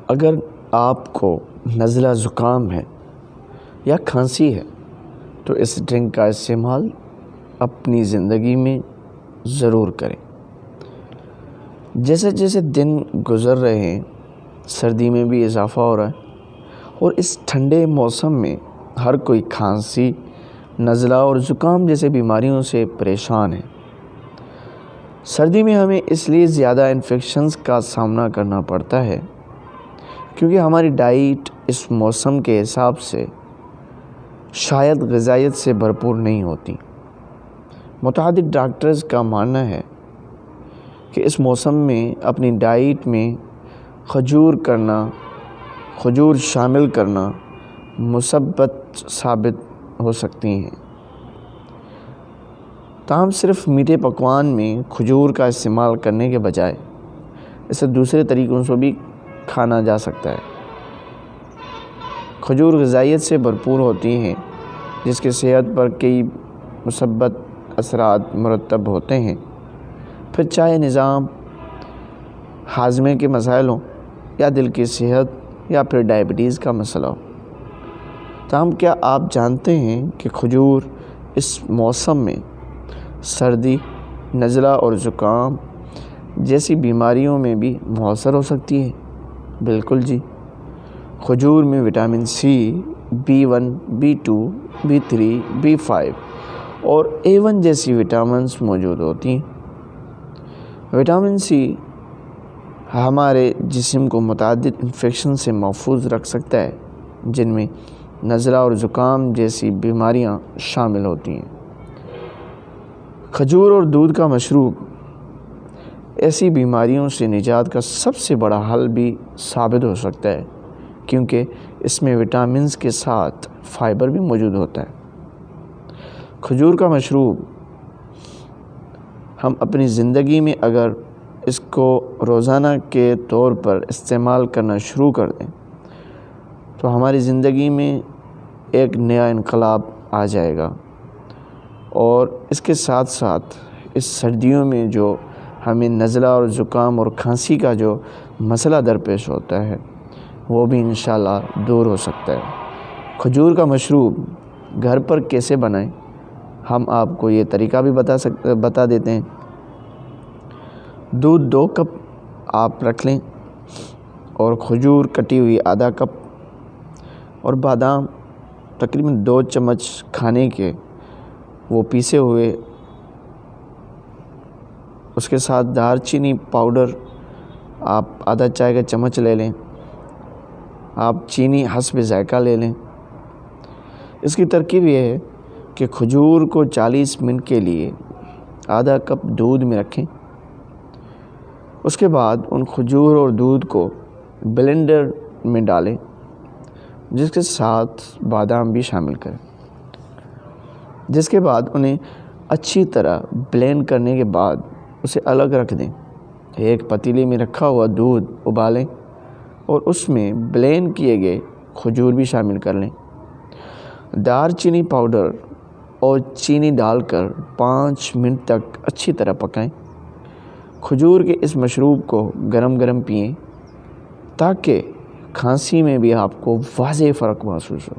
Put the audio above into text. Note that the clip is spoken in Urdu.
اگر آپ کو نزلہ زکام ہے یا کھانسی ہے تو اس ڈرنک کا استعمال اپنی زندگی میں ضرور کریں۔ جیسے جیسے دن گزر رہے ہیں سردی میں بھی اضافہ ہو رہا ہے اور اس ٹھنڈے موسم میں ہر کوئی کھانسی، نزلہ اور زکام جیسے بیماریوں سے پریشان ہے۔ سردی میں ہمیں اس لیے زیادہ انفیکشنز کا سامنا کرنا پڑتا ہے کیونکہ ہماری ڈائٹ اس موسم کے حساب سے شاید غذائیت سے بھرپور نہیں ہوتی۔ متعدد ڈاکٹرز کا ماننا ہے کہ اس موسم میں اپنی ڈائٹ میں کھجور شامل کرنا مثبت ثابت ہو سکتی ہیں۔ تاہم صرف میٹھے پکوان میں کھجور کا استعمال کرنے کے بجائے اسے دوسرے طریقوں سے بھی کھانا جا سکتا ہے۔ کھجور غذائیت سے بھرپور ہوتی ہیں جس کے صحت پر کئی مثبت اثرات مرتب ہوتے ہیں، پھر چاہے نظام ہاضمے کے مسائل ہوں یا دل کی صحت یا پھر ڈائبٹیز کا مسئلہ ہو۔ تاہم کیا آپ جانتے ہیں کہ کھجور اس موسم میں سردی، نزلہ اور زکام جیسی بیماریوں میں بھی مؤثر ہو سکتی ہے؟ بالکل جی، کھجور میں vitamin C, B1، B2، B3، B5 اور A1 جیسی وٹامنز موجود ہوتی ہیں۔ وٹامن سی ہمارے جسم کو متعدد انفیکشن سے محفوظ رکھ سکتا ہے جن میں نزلہ اور زکام جیسی بیماریاں شامل ہوتی ہیں۔ کھجور اور دودھ کا مشروب ایسی بیماریوں سے نجات کا سب سے بڑا حل بھی ثابت ہو سکتا ہے کیونکہ اس میں وٹامنز کے ساتھ فائبر بھی موجود ہوتا ہے۔ کھجور کا مشروب ہم اپنی زندگی میں اگر اس کو روزانہ کے طور پر استعمال کرنا شروع کر دیں تو ہماری زندگی میں ایک نیا انقلاب آ جائے گا، اور اس کے ساتھ ساتھ اس سردیوں میں جو ہمیں نزلہ اور زکام اور کھانسی کا جو مسئلہ درپیش ہوتا ہے وہ بھی انشاءاللہ دور ہو سکتا ہے۔ کھجور کا مشروب گھر پر کیسے بنائیں، ہم آپ کو یہ طریقہ بھی بتا دیتے ہیں۔ دودھ 2 کپ آپ رکھ لیں اور کھجور کٹی ہوئی آدھا کپ اور بادام تقریباً 2 چمچ کھانے کے وہ پیسے ہوئے، اس کے ساتھ دار چینی پاؤڈر آپ آدھا چائے کا چمچ لے لیں۔ آپ چینی حسب ذائقہ لے لیں۔ اس کی ترکیب یہ ہے کہ کھجور کو 40 منٹ کے لیے آدھا کپ دودھ میں رکھیں۔ اس کے بعد ان کھجور اور دودھ کو بلینڈر میں ڈالیں جس کے ساتھ بادام بھی شامل کریں، جس کے بعد انہیں اچھی طرح بلینڈ کرنے کے بعد اسے الگ رکھ دیں۔ ایک پتیلی میں رکھا ہوا دودھ ابالیں اور اس میں بلینڈ کیے گئے کھجور بھی شامل کر لیں۔ دار چینی پاؤڈر اور چینی ڈال کر 5 منٹ تک اچھی طرح پکائیں۔ کھجور کے اس مشروب کو گرم گرم پئیں تاکہ کھانسی میں بھی آپ کو واضح فرق محسوس ہو۔